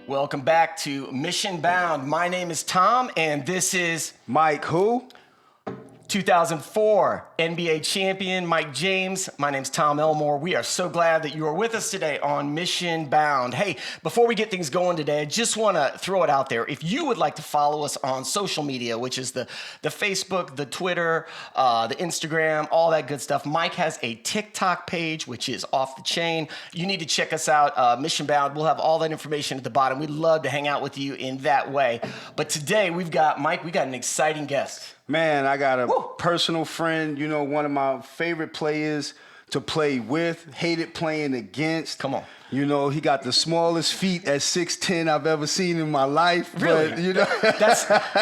Welcome back to Mission Bound. My name is Tom, and this is Mike, who? 2004 NBA champion Mike James. My name's Tom Elmore. We are so glad that you are with us today on Mission Bound. Hey, before we get things going today, I just want to throw it out there. If you would like to follow us on social media, which is the Facebook, the Twitter, the Instagram, all that good stuff, Mike has a TikTok page, which is off the chain. You need to check us out, Mission Bound. We'll have all that information at the bottom. We'd love to hang out with you in that way. But today we got an exciting guest. Man, I got a personal friend, one of my favorite players to play with, hated playing against. Come on. He got the smallest feet at 6'10" I've ever seen in my life. Really? But,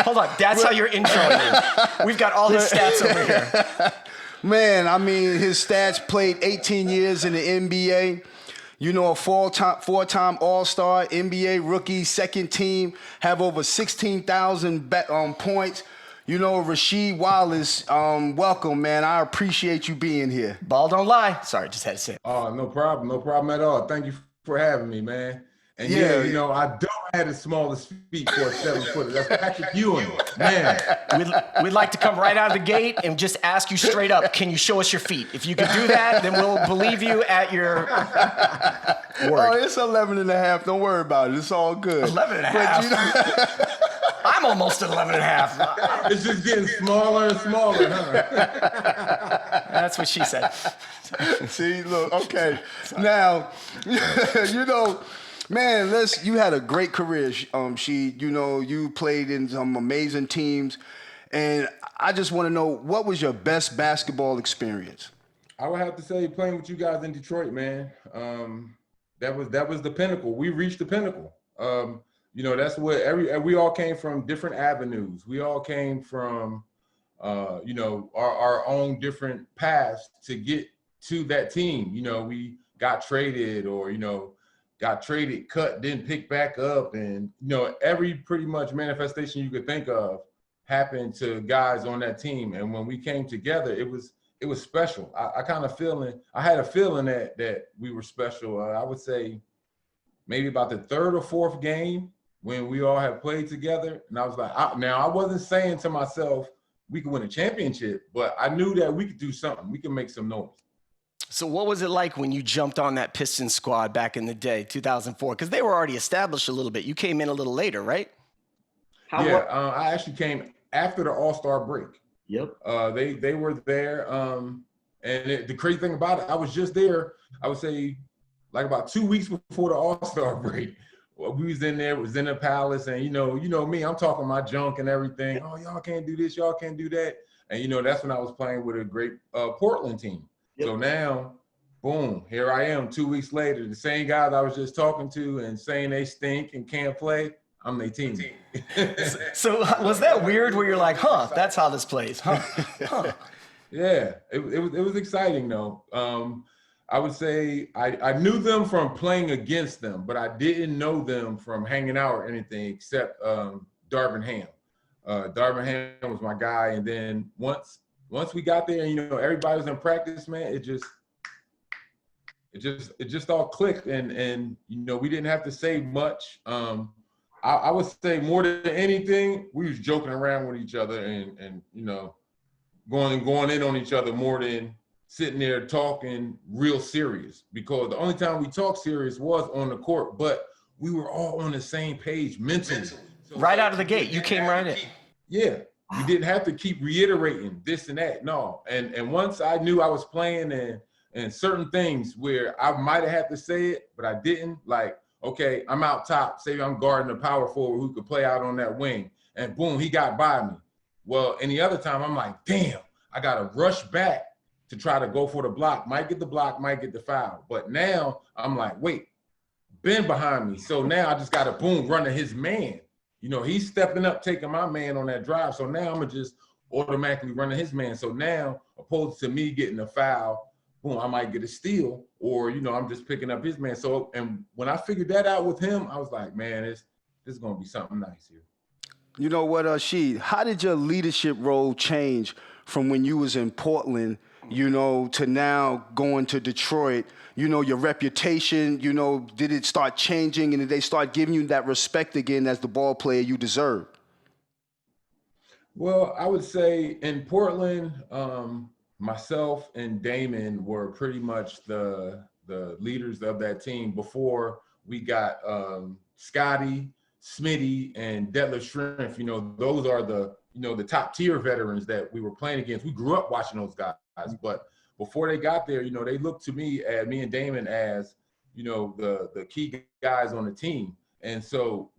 Hold on. That's how you're introing him. We've got all his stats over here. Man, I mean, his stats: played 18 years in the NBA. A four-time All-Star, NBA rookie, second team, have over 16,000 points. Rasheed Wallace, welcome, man. I appreciate you being here. Ball don't lie. Sorry, just had to say it. Oh, no problem. No problem at all. Thank you for having me, man. And I don't have the smallest feet for a 7-footer. That's Patrick Ewing, man. We'd like to come right out of the gate and just ask you straight up, can you show us your feet? If you could do that, then we'll believe you at your word. Oh, it's 11 and a half. Don't worry about it. It's all good. 11 and a half? I'm almost at 11 and a half. It's just getting smaller and smaller, huh? That's what she said. See, look, okay. Now, man, you had a great career, you played in some amazing teams, and I just want to know, what was your best basketball experience? I would have to say playing with you guys in Detroit, man. That was the pinnacle. We reached the pinnacle. That's what we all came from different avenues. We all came from, our own different paths to get to that team. We got traded cut, didn't pick back up. And, every pretty much manifestation you could think of happened to guys on that team. And when we came together, it was special. I had a feeling that we were special. I would say maybe about the third or fourth game when we all had played together. And I was like, I wasn't saying to myself, we could win a championship, but I knew that we could do something. We could make some noise. So what was it like when you jumped on that Pistons squad back in the day, 2004? Because they were already established a little bit. You came in a little later, right? I actually came after the All-Star break. Yep. They were there. The crazy thing about it, I was just there, I would say, like about 2 weeks before the All-Star break. We was in the Palace, and you know me, I'm talking my junk and everything. Oh, y'all can't do this, y'all can't do that. And that's when I was playing with a great Portland team. Yep. So now, boom, here I am 2 weeks later. The same guys I was just talking to and saying they stink and can't play, I'm their team. So was that weird where you're like, that's how this plays, huh? Yeah, it was exciting though. I would say I knew them from playing against them, but I didn't know them from hanging out or anything except Darvin Ham. Darvin Ham was my guy, and then once we got there and everybody was in practice, man, it just all clicked, and we didn't have to say much. I would say more than anything, we was joking around with each other and going in on each other more than sitting there talking real serious, because the only time we talked serious was on the court, but we were all on the same page mentally. So right out of the gate, you came right in. Yeah, we didn't have to keep reiterating this and that, no. And once I knew I was playing and certain things where I might have had to say it, but I didn't, like, okay, I'm out top, say I'm guarding a power forward who could play out on that wing, and boom, he got by me. Well, any other time, I'm like, damn, I got to rush back to try to go for the block. Might get the block, might get the foul. But now I'm like, wait, Ben behind me. So now I just got to, boom, run to his man. He's stepping up, taking my man on that drive. So now I'm going to just automatically run to his man. So now, opposed to me getting a foul, boom, I might get a steal, or, I'm just picking up his man. So, and when I figured that out with him, I was like, man, this is going to be something nice here. You know what, Rasheed, how did your leadership role change from when you was in Portland, to now going to Detroit, your reputation, did it start changing, and did they start giving you that respect again as the ball player you deserve? Well, I would say in Portland, myself and Damon were pretty much the leaders of that team before we got Scotty, Smitty, and Detlef Schrempf. Those are the top tier veterans that we were playing against. We grew up watching those guys, but before they got there, they looked to me and Damon as, the key guys on the team. And so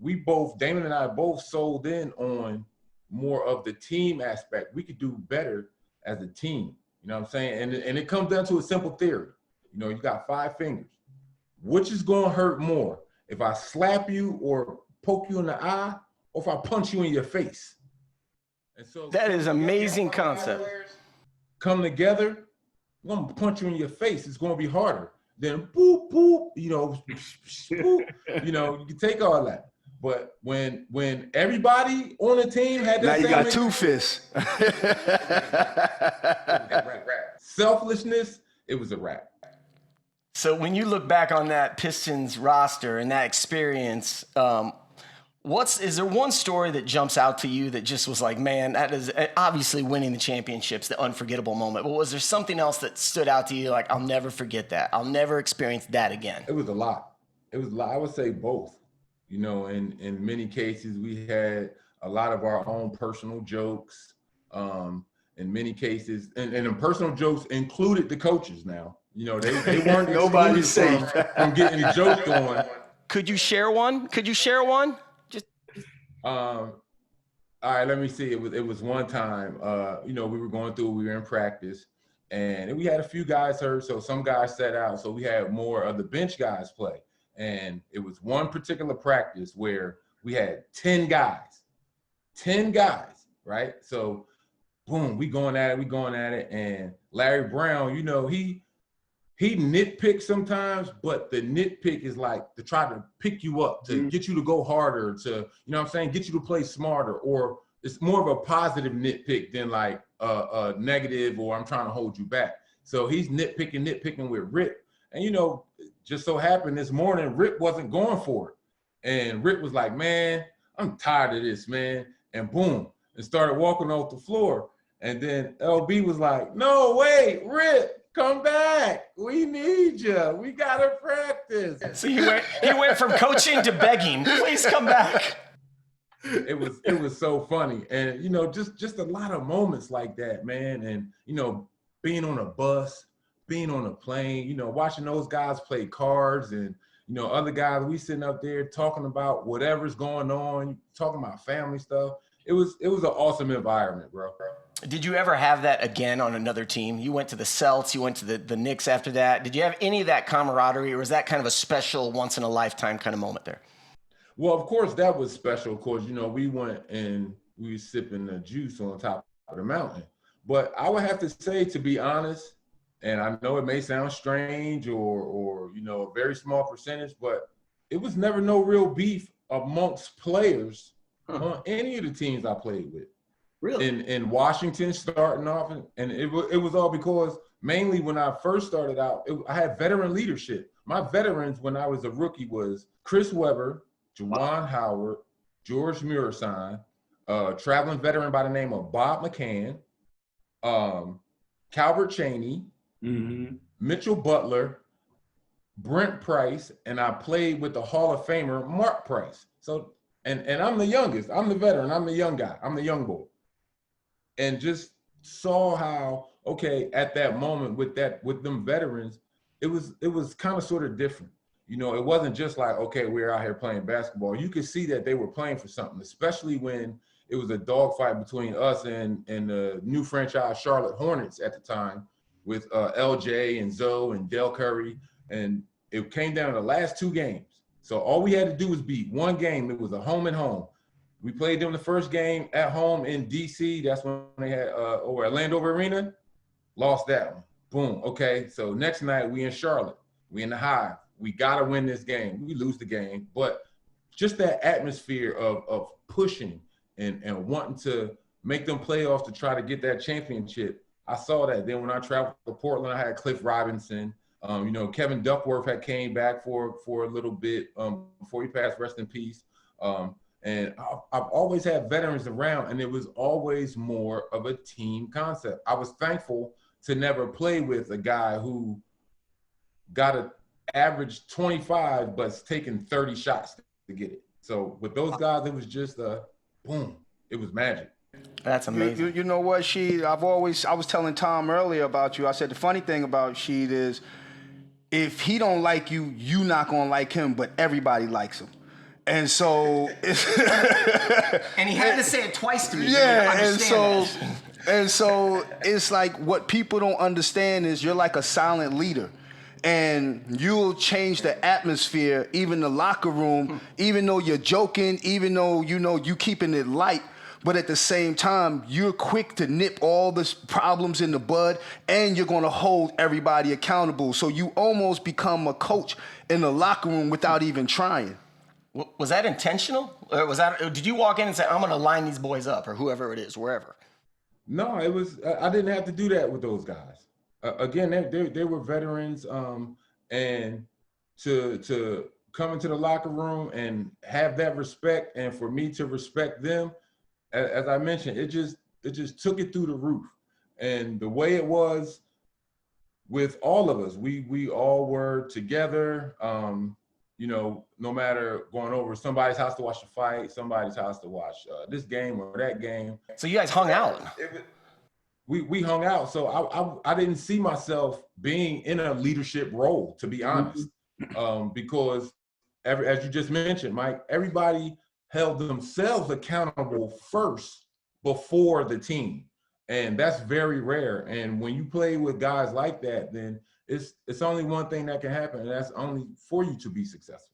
Damon and I both sold in on more of the team aspect. We could do better as a team. You know what I'm saying? And it comes down to a simple theory. You got 5 fingers. Which is going to hurt more? If I slap you or poke you in the eye, or if I punch you in your face? And so that is amazing concept. Come together, I'm going to punch you in your face. It's going to be harder. Then boop, boop, boop, you can take all that. But when everybody on the team had now you got 2 fists. Selflessness, it was a wrap. So when you look back on that Pistons roster and that experience, is there one story that jumps out to you that just was like, man, that is obviously winning the championships, the unforgettable moment. But was there something else that stood out to you? Like, I'll never forget that. I'll never experience that again. It was a lot. I would say both. In many cases, we had a lot of our own personal jokes. In many cases, and the personal jokes included the coaches now. They weren't nobody's safe from getting a joke going. Could you share one? Just all right, let me see. It was one time, we were in practice, and we had a few guys hurt, so some guys sat out, so we had more of the bench guys play. And it was one particular practice where we had 10 guys, right? So boom, we going at it. And Larry Brown, he nitpicks sometimes, but the nitpick is like to try to pick you up, to get you to go harder, to, get you to play smarter, or it's more of a positive nitpick than like a negative, or I'm trying to hold you back. So he's nitpicking with Rip. And, just so happened this morning, Rip wasn't going for it. And Rip was like, man, I'm tired of this, man. And boom, and started walking off the floor. And then LB was like, no, wait, Rip, come back. We need you. We got to practice. So he went from coaching to begging, please come back. It was so funny. And, just a lot of moments like that, man. And, being on a bus, being on a plane, watching those guys play cards, and, other guys, we sitting up there talking about whatever's going on, talking about family stuff. It was an awesome environment, bro. Did you ever have that again on another team? You went to the Celts, you went to the Knicks after that. Did you have any of that camaraderie, or was that kind of a special once in a lifetime kind of moment there? Well, of course, that was special. Of course, we went and we were sipping the juice on top of the mountain. But I would have to say, to be honest, and I know it may sound strange or a very small percentage, but it was never no real beef amongst players on any of the teams I played with. Really? In Washington, starting off, and it was all because mainly when I first started out, I had veteran leadership. My veterans when I was a rookie was Chris Webber, Juwan Howard, George Murison, traveling veteran by the name of Bob McCann, Calvert Chaney, Mitchell Butler, Brent Price, and I played with the Hall of Famer Mark Price. So, and I'm the youngest. I'm the veteran. I'm the young guy. I'm the young boy. And just saw how, okay, at that moment with them veterans, it was kind of sort of different. It wasn't just like, okay, we're out here playing basketball. You could see that they were playing for something, especially when it was a dogfight between us and the new franchise Charlotte Hornets at the time with LJ and Zoe and Del Curry. And it came down to the last 2 games. So all we had to do was beat one game. It was a home and home. We played them the first game at home in DC. That's when they had over at Landover Arena. Lost that one. Boom. Okay. So next night we in Charlotte. We in the Hive. We got to win this game. We lose the game. But just that atmosphere of pushing and wanting to make them playoffs to try to get that championship, I saw that. Then when I traveled to Portland, I had Cliff Robinson. Kevin Duckworth had came back for a little bit before he passed, rest in peace. And I've always had veterans around, and it was always more of a team concept. I was thankful to never play with a guy who got an average 25, but's taking 30 shots to get it. So with those guys, it was just boom. It was magic. That's amazing. You know what, Sheed? I was telling Tom earlier about you. I said the funny thing about Sheed is if he don't like you, you not gonna like him, but everybody likes him. And so and he had to say it twice to me. Yeah, and so it's like what people don't understand is you're like a silent leader. And you'll change the atmosphere, even the locker room, even though you're joking, even though you keeping it light. But at the same time, you're quick to nip all the problems in the bud, and you're going to hold everybody accountable. So you almost become a coach in the locker room without even trying. Was that intentional? Or did you walk in and say, I'm going to line these boys up, or whoever it is, wherever? No, it was. I didn't have to do that with those guys. Again, they were veterans, and to come into the locker room and have that respect, and for me to respect them, as I mentioned, it just took it through the roof. And the way it was with all of us, we all were together. No matter going over somebody's house to watch the fight, somebody's house to watch this game or that game. So you guys hung out. We hung out. So I didn't see myself being in a leadership role, to be honest, because as you just mentioned, Mike, everybody held themselves accountable first before the team. And that's very rare. And when you play with guys like that, then it's only one thing that can happen, and that's only for you to be successful.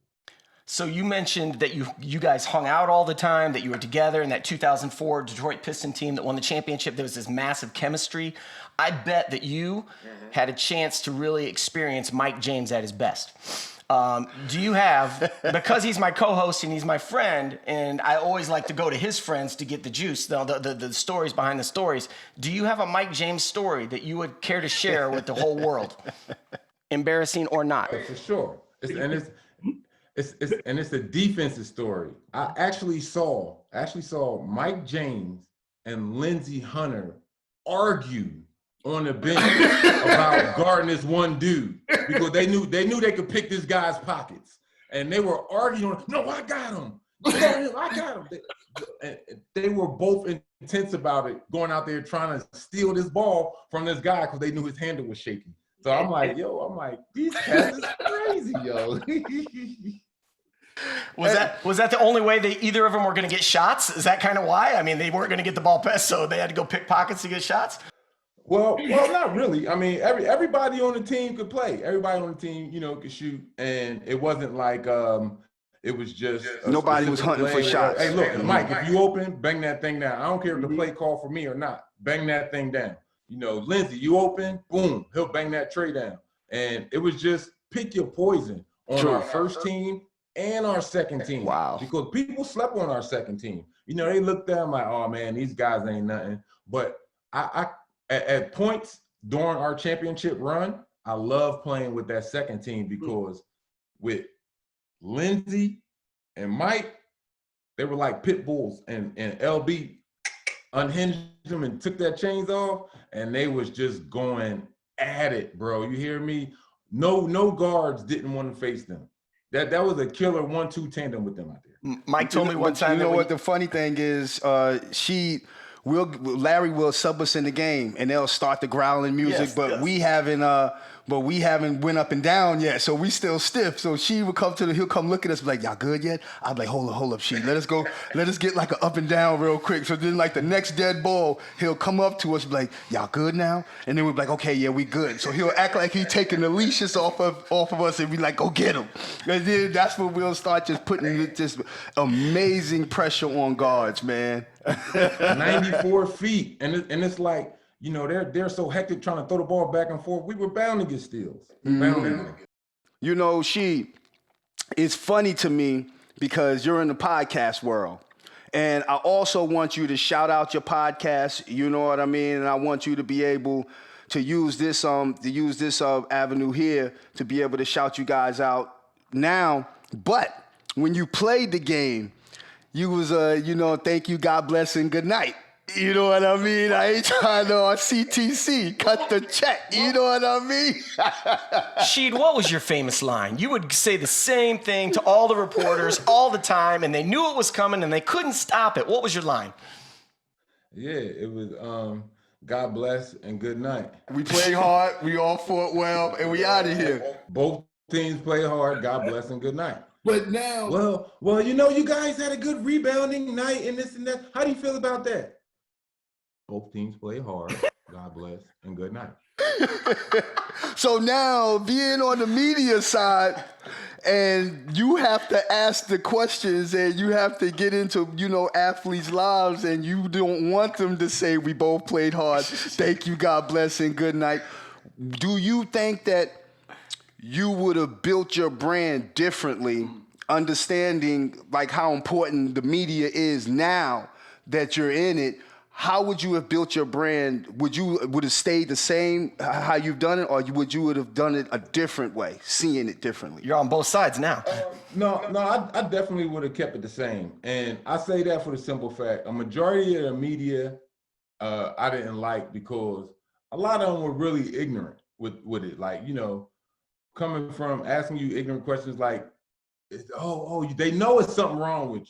So you mentioned that you guys hung out all the time, that you were together in that 2004 Detroit Piston team that won the championship. There was this massive chemistry. I bet that you had a chance to really experience Mike James at his best. Do you have, because he's my co-host and he's my friend, and I always like to go to his friends to get the juice, the stories behind the stories, do you have a Mike James story that you would care to share with the whole world? Embarrassing or not? For sure. It's a defensive story. I actually saw Mike James and Lindsey Hunter argue on the bench about guarding this one dude because they knew they could pick this guy's pockets, and they were arguing. No, I got him. I got him. They were both intense about it, going out there trying to steal this ball from this guy because they knew his handle was shaking. So I'm like, these cats is crazy, yo. Was that the only way either of them were going to get shots? Is that kind of why? I mean, they weren't going to get the ball passed, so they had to go pick pockets to get shots? Well, not really. I mean, everybody on the team could play. Everybody on the team, could shoot, and it wasn't like it was just nobody was hunting for shots. Hey, look, Mike, if you open, bang that thing down. I don't care if the play call for me or not. Bang that thing down. Lindsey, you open, boom, he'll bang that tray down. And it was just pick your poison on our first team and our second team. Wow. Because people slept on our second team. They looked down like, oh man, these guys ain't nothing. But I at points during our championship run, I love playing with that second team because with Lindsey and Mike, they were like pit bulls, and LB unhinged them and took their chains off, and they was just going at it, bro. You hear me? No guards didn't want to face them. That was a killer 1-2 tandem with them out there. Mike told me one time. You know what the funny thing is? Larry will sub us in the game, and they'll start the growling music, but we haven't went up and down yet, so we still stiff. So she would he'll come look at us, be like, y'all good yet? I'd be like, hold up, she. Let us get like an up and down real quick. So then like the next dead ball, he'll come up to us, be like, y'all good now? And then we'd be like, okay, yeah, we good. So he'll act like he's taking the leashes off of us, and be like, go get him. And then that's when we'll start just putting this amazing pressure on guards, man. 94 feet, and it's like, they're so hectic trying to throw the ball back and forth. We were bound to get steals. It's funny to me because you're in the podcast world, And I also want you to shout out your podcast, you know what I mean? And I want you to be able to use this avenue here to be able to shout you guys out now. But when you played the game, you was thank you, God bless, and good night. You know what I mean? I ain't trying to CTC, cut the check. You know what I mean? Sheed, what was your famous line? You would say the same thing to all the reporters all the time, and they knew it was coming, and they couldn't stop it. What was your line? Yeah, it was God bless and good night. We played hard, we all fought well, and we out of here. Both teams play hard. God bless and good night. But now, well, you guys had a good rebounding night and this and that. How do you feel about that? Both teams play hard. God bless and good night. So now, being on the media side, and you have to ask the questions, and you have to get into, athletes' lives, and you don't want them to say, we both played hard. Thank you, God bless, and good night. Do you think that you would have built your brand differently, understanding like how important the media is now that you're in it? How would you have built your brand? Would have stayed the same how you've done it, or would you have done it a different way, seeing it differently? You're on both sides now. No, I definitely would have kept it the same. And I say that for the simple fact, a majority of the media I didn't like because a lot of them were really ignorant with it. Like, coming from asking you ignorant questions like, they know it's something wrong with you.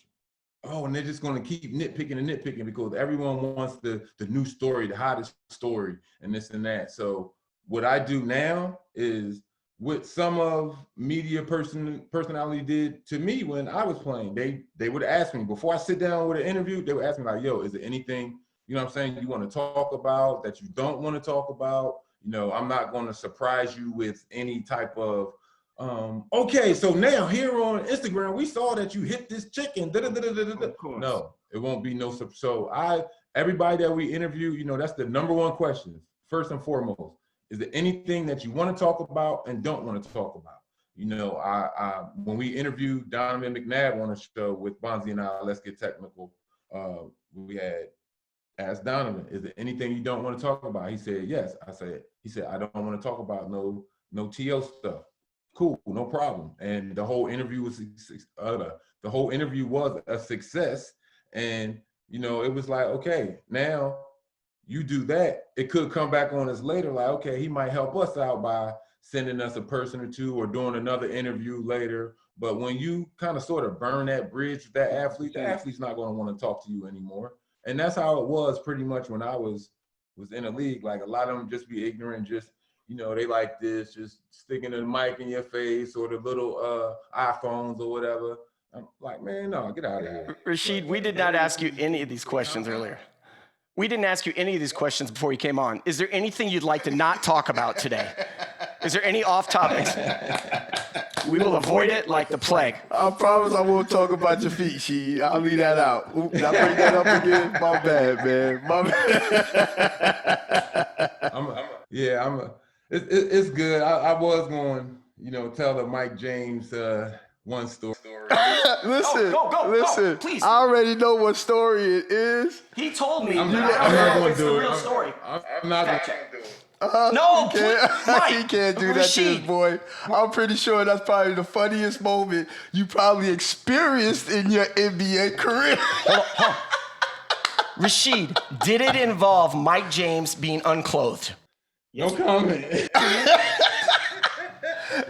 Oh, and they're just going to keep nitpicking because everyone wants the new story, the hottest story, and this and that. So what I do now is what some of media personality did to me when I was playing. They would ask me before I sit down with an interview. They would ask me like, "Yo, is there anything you want to talk about that you don't want to talk about? I'm not going to surprise you with any type of." Okay, so now here on Instagram, we saw that you hit this chicken. No, it won't be no. So everybody that we interview, that's the number one question. First and foremost, is there anything that you want to talk about and don't want to talk about? When we interviewed Donovan McNabb on a show with Bonzi and I, Let's Get Technical, we had asked Donovan, is there anything you don't want to talk about? He said, yes. He said, I don't want to talk about no TO stuff. Cool, no problem. And the whole interview was a success. And it was like, okay, now you do that. It could come back on us later, like, okay, he might help us out by sending us a person or two or doing another interview later. But when you kind of sort of burn that bridge with that athlete, the athlete's not going to want to talk to you anymore. And that's how it was pretty much when I was in the league. Like, a lot of them just be ignorant, just they like this, just sticking the mic in your face or the little iPhones or whatever. I'm like, man, no, get out of here. Rasheed, we did not ask you any of these questions earlier. We didn't ask you any of these questions before you came on. Is there anything you'd like to not talk about today? Is there any off topics? We will avoid it like the plague. I promise I won't talk about your feet, Sheed. I'll leave that out. Oops, I bring that up again. My bad, man. My bad. It's good. I was going, tell the Mike James one story. Listen, go, please. I already know what story it is. He told me. I'm not going to do it. Real story. I'm not going to do it. No, Mike. He can't do that to his boy. I'm pretty sure that's probably the funniest moment you probably experienced in your NBA career. Hold on. Rasheed, did it involve Mike James being unclothed? No comment.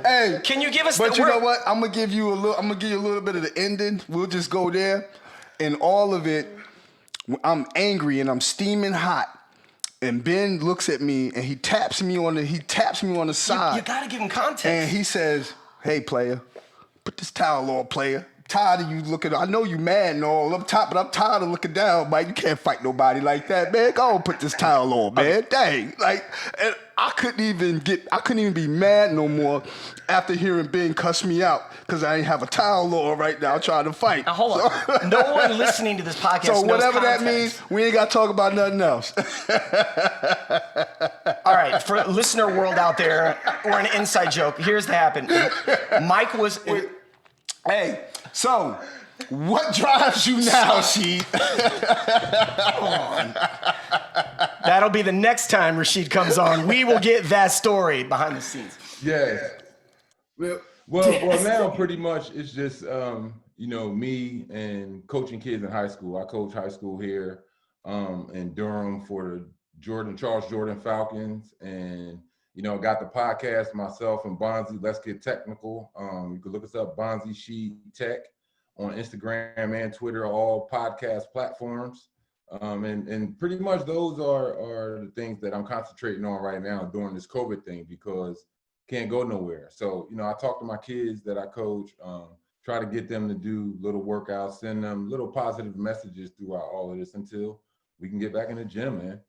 Hey, can you give us? But you know what? I'm gonna give you a little bit of the ending. We'll just go there, and all of it. I'm angry and I'm steaming hot, and Ben looks at me and he taps me on the side. You gotta give him context. And he says, "Hey, player, put this towel on, player. Tired of you looking. I know you mad and all up top, but I'm tired of looking down, Mike. You can't fight nobody like that, man. Go on, put this towel on, man. Dang, like, and I couldn't even be mad no more after hearing Ben cuss me out because I ain't have a towel on right now trying to fight. Now hold on. No one listening to this podcast knows whatever context. that means, we ain't got to talk about nothing else. All right, for listener world out there, or an inside joke. Here's what happened. Mike was. Hey, so What drives you now, Sheed? That'll be the next time Rasheed comes on. We will get that story behind the scenes. Yes. Well, now pretty much it's just me and coaching kids in high school. I coach high school here in Durham for the Charles Jordan Falcons, and got the podcast myself and Bonzi. Let's Get Technical. You can look us up, Bonzi Sheed Tech, on Instagram and Twitter, all podcast platforms. And pretty much those are the things that I'm concentrating on right now during this COVID thing, because can't go nowhere. So, I talk to my kids that I coach, try to get them to do little workouts, send them little positive messages throughout all of this until we can get back in the gym, man.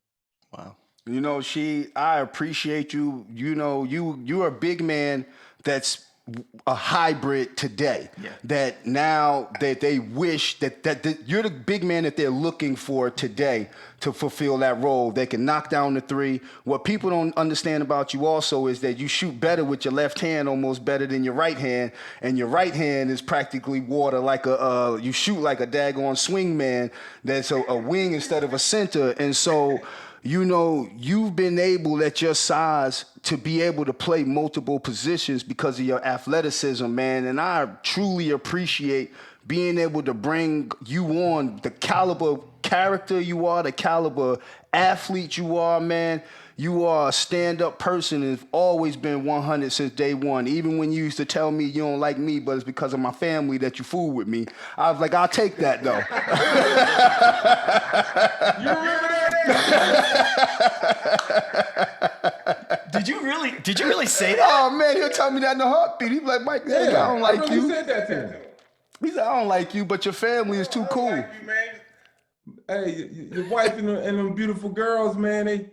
Wow. I appreciate you. You're a big man that's a hybrid today. Yeah. That now that they wish that you're the big man that they're looking for today to fulfill that role. They can knock down the three. What people don't understand about you also is that you shoot better with your left hand, almost better than your right hand, and your right hand is practically water, like you shoot like a daggone swing man that's a wing instead of a center. And so you've been able at your size to be able to play multiple positions because of your athleticism, man. And I truly appreciate being able to bring you on, the caliber character you are, the caliber athlete you are, man. You are a stand-up person and have always been 100 since day one. Even when you used to tell me you don't like me, but it's because of my family that you fool with me. I was like, I'll take that, though. You remember that? Did you really say that? Oh, man, he'll tell me that in a heartbeat. He'd be like, Mike, I don't like really you. Said that to him. He said, I don't like you, but your family is too cool. Like you, man. Hey, your wife and them beautiful girls, man, they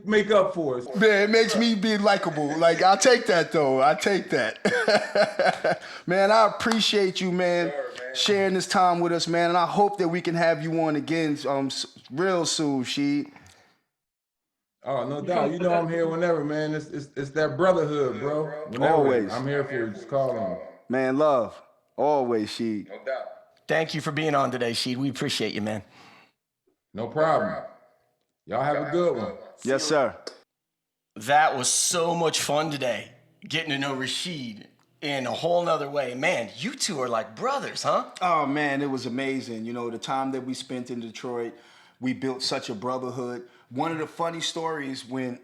make up for us. Man, it makes me be likable. Like, I'll take that, though. I take that. Man, I appreciate you, man, sharing this time with us, man. And I hope that we can have you on again real soon, Sheed. Oh, no doubt. I'm here whenever, man. It's that brotherhood, bro. Whenever. Always. I'm here for you. Just call on. Man, love. Always, Sheed. No doubt. Thank you for being on today, Sheed. We appreciate you, man. No problem. Y'all have a good one. Yes, sir. That was so much fun today, getting to know Rasheed in a whole nother way. Man, you two are like brothers, huh? Oh, man, it was amazing. The time that we spent in Detroit, we built such a brotherhood. One of the funny stories, when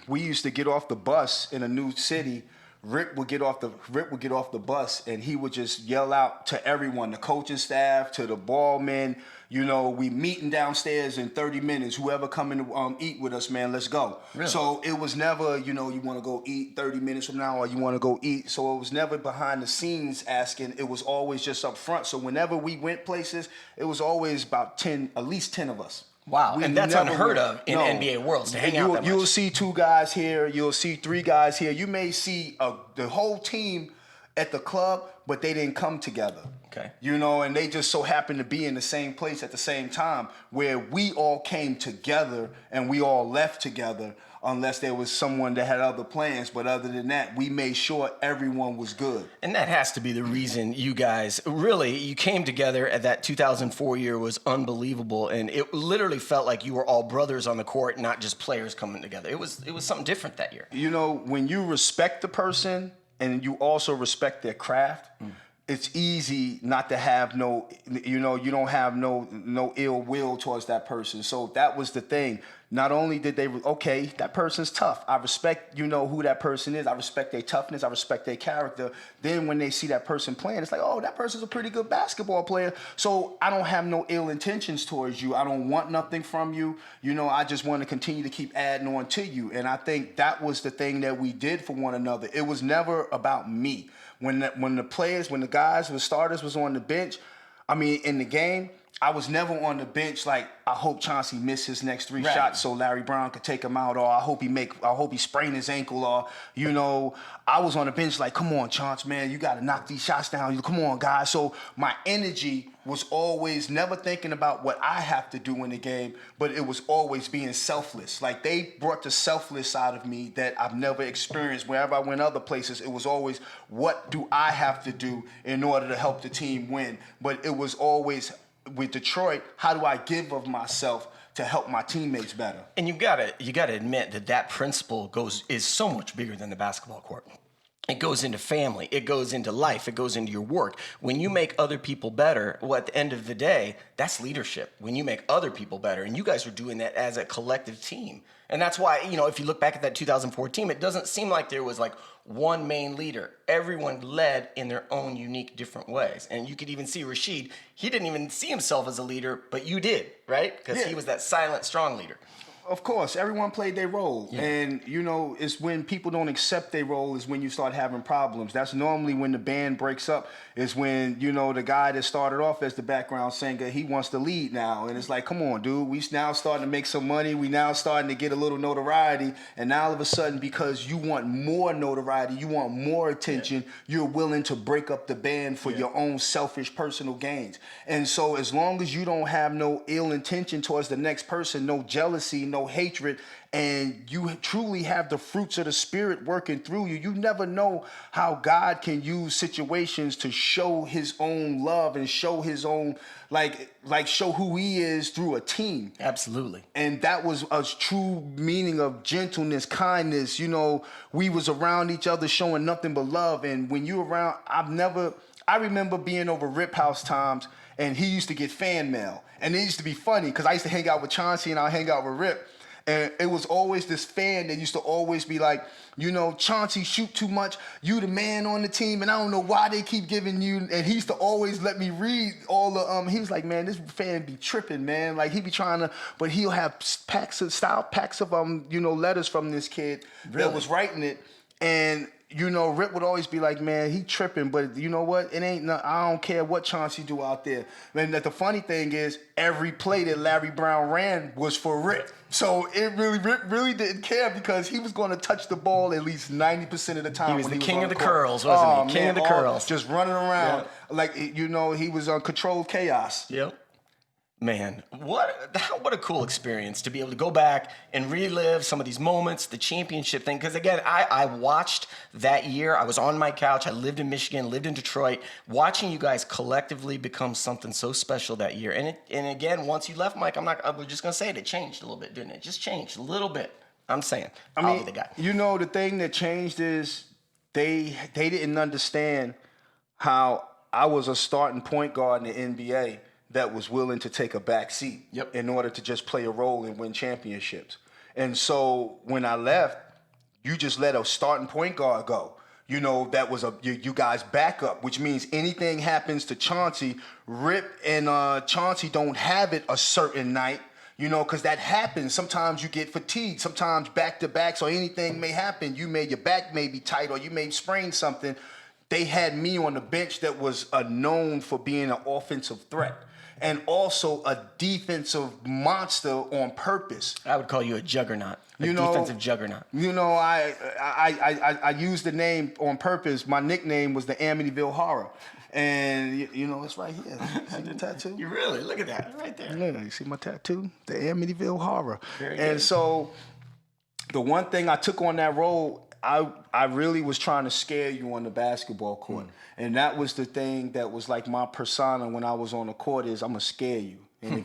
we used to get off the bus in a new city, Rick would get off the bus and he would just yell out to everyone, the coaching staff, to the ball men, we meeting downstairs in 30 minutes. Whoever coming to eat with us, man, let's go. Really? So it was never, you want to go eat 30 minutes from now or you want to go eat. So it was never behind the scenes asking. It was always just up front. So whenever we went places, it was always about at least 10 of us. Wow, and that's unheard of in No. NBA worlds to hang out that much. You'll see 2 guys here. You'll see 3 guys here. You may see the whole team at the club, but they didn't come together. Okay. And they just so happened to be in the same place at the same time, where we all came together and we all left together, unless there was someone that had other plans. But other than that, we made sure everyone was good. And that has to be the reason you guys you came together at that 2004 year was unbelievable. And it literally felt like you were all brothers on the court, not just players coming together. It was something different that year. When you respect the person and you also respect their craft, it's easy not to have you don't have no ill will towards that person. So that was the thing. Not only did they, okay, that person's tough. I respect, who that person is. I respect their toughness. I respect their character. Then when they see that person playing, it's like, oh, that person's a pretty good basketball player. So I don't have no ill intentions towards you. I don't want nothing from you. I just want to continue to keep adding on to you. And I think that was the thing that we did for one another. It was never about me. When the guys, the starters was on the bench, in the game, I was never on the bench like, I hope Chauncey missed his next 3 Right. shots so Larry Brown could take him out, or I hope he sprained his ankle, or I was on the bench like, come on, Chauncey, man, you got to knock these shots down. Come on, guys. So my energy was always never thinking about what I have to do in the game, but it was always being selfless. Like, they brought the selfless side of me that I've never experienced. Wherever I went other places, it was always, what do I have to do in order to help the team win? But it was always, with Detroit, how do I give of myself to help my teammates better? And you gotta admit that principle is so much bigger than the basketball court. It goes into family. It goes into life. It goes into your work. When you make other people better, well, at the end of the day, that's leadership. When you make other people better, and you guys are doing that as a collective team. And that's why, if you look back at that 2004 team, it doesn't seem like there was like one main leader. Everyone led in their own unique, different ways. And you could even see Rasheed. He didn't even see himself as a leader, but you did, right? Because he was that silent, strong leader. Of course, everyone played their role. Yeah. And, it's when people don't accept their role is when you start having problems. That's normally when the band breaks up, is when, the guy that started off as the background singer, he wants to lead now. And it's like, come on, dude, we now starting to make some money. We now starting to get a little notoriety. And now all of a sudden, because you want more notoriety, you want more attention, you're willing to break up the band for your own selfish personal gains. And so as long as you don't have no ill intention towards the next person, no jealousy, no hatred, and you truly have the fruits of the Spirit working through you, you never know how God can use situations to show his own love and show his own, like show who he is through a team. Absolutely. And that was a true meaning of gentleness, kindness. We was around each other showing nothing but love. And when you around, I remember being over Rip House times, and he used to get fan mail. And it used to be funny because I used to hang out with Chauncey and I'll hang out with Rip. And it was always this fan that used to always be like, Chauncey shoot too much. You the man on the team, and I don't know why they keep giving you. And he used to always let me read all the. He was like, man, this fan be tripping, man. Like, he be trying to, but he'll have packs of letters from this kid that was writing it, and. Rip would always be like, man, he tripping, but you know what? It ain't I don't care what Chauncey do out there. And the funny thing is, every play that Larry Brown ran was for Rip. So Rip really didn't care because he was going to touch the ball at least 90% of the time. He was when the he king was of the court. curls, wasn't he? King of the curls. Just running around. Yeah. Like, he was on controlled chaos. Yep. Man, what a cool experience to be able to go back and relive some of these moments, the championship thing. Because again, I watched that year. I was on my couch. I lived in Michigan, lived in Detroit, watching you guys collectively become something so special that year. And again, once you left, Mike, I'm just gonna say it changed a little bit, didn't it? Just changed a little bit. I'm saying, I'll be the guy. The thing that changed is they didn't understand how I was a starting point guard in the NBA that was willing to take a back seat in order to just play a role and win championships. And so when I left, you just let a starting point guard go. That was you guys backup, which means anything happens to Chauncey, Rip and Chauncey don't have it a certain night, because that happens. Sometimes you get fatigued. Sometimes back-to-backs or anything may happen. Your back may be tight or you may sprain something. They had me on the bench that was known for being an offensive threat. And also a defensive monster on purpose. I would call you a juggernaut, defensive juggernaut. I used the name on purpose. My nickname was the Amityville Horror. And, it's right here. See the tattoo? You really? Look at that, right there. Yeah, you see my tattoo? The Amityville Horror. Very and good. So the one thing I took on that role, I really was trying to scare you on the basketball court. And that was the thing that was like my persona when I was on the court is I'm going to scare you. And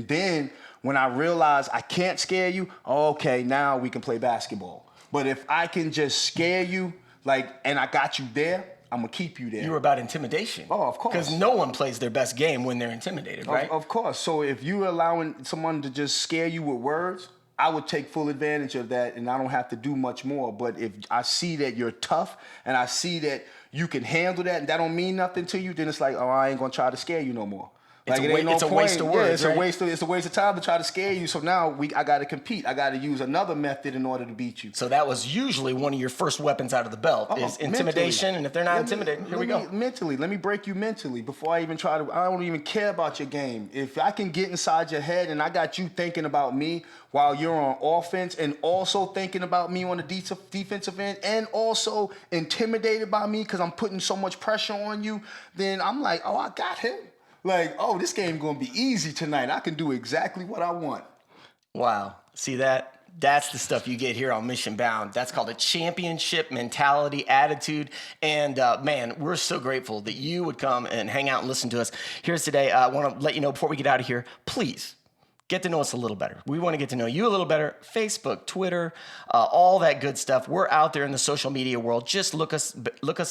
then when I realized I can't scare you, okay, now we can play basketball. But if I can just scare you, and I got you there, I'm going to keep you there. You were about intimidation. Oh, of course. Because no one plays their best game when they're intimidated, right? Of course. So if you're allowing someone to just scare you with words, I would take full advantage of that, and I don't have to do much more. But if I see that you're tough and I see that you can handle that and that don't mean nothing to you, then it's like, oh, I ain't going to try to scare you no more. It's, Like, a, it ain't no it's a point. waste of words. Yeah, it's right? a waste of time to try to scare you. So now I got to compete. I got to use another method in order to beat you. So that was usually one of your first weapons out of the belt is intimidation. Mentally. And if they're not intimidated, here we go. Let me break you mentally before I even try to. I don't even care about your game. If I can get inside your head and I got you thinking about me while you're on offense and also thinking about me on the defensive end and also intimidated by me because I'm putting so much pressure on you, then I'm like, oh, I got him. Like, oh, this game gonna be easy tonight. I can do exactly what I want. Wow. See that? That's the stuff you get here on Mission Bound. That's called a championship mentality, attitude. And man, we're so grateful that you would come and hang out and listen to us. Here's today. I want to let you know before we get out of here, please get to know us a little better. We want to get to know you a little better. Facebook, Twitter, all that good stuff. We're out there in the social media world. Just look us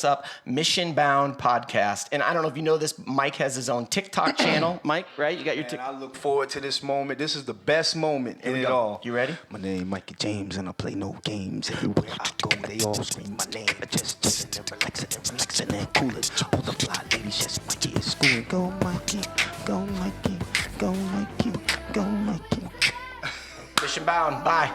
up, Mission Bound Podcast. And I don't know if you know this, Mike has his own TikTok channel. Mike, right? You got your TikTok. I look forward to this moment. This is the best moment in it all. You ready? My name Mikey James, and I play no games. Everywhere I go, they all scream my name. Just and relaxing and coolin'. All the fly ladies, yes, Mikey is schooling. Go Mikey, go Mikey, go Mikey. Go, Mikey. Mission Bound. Bye.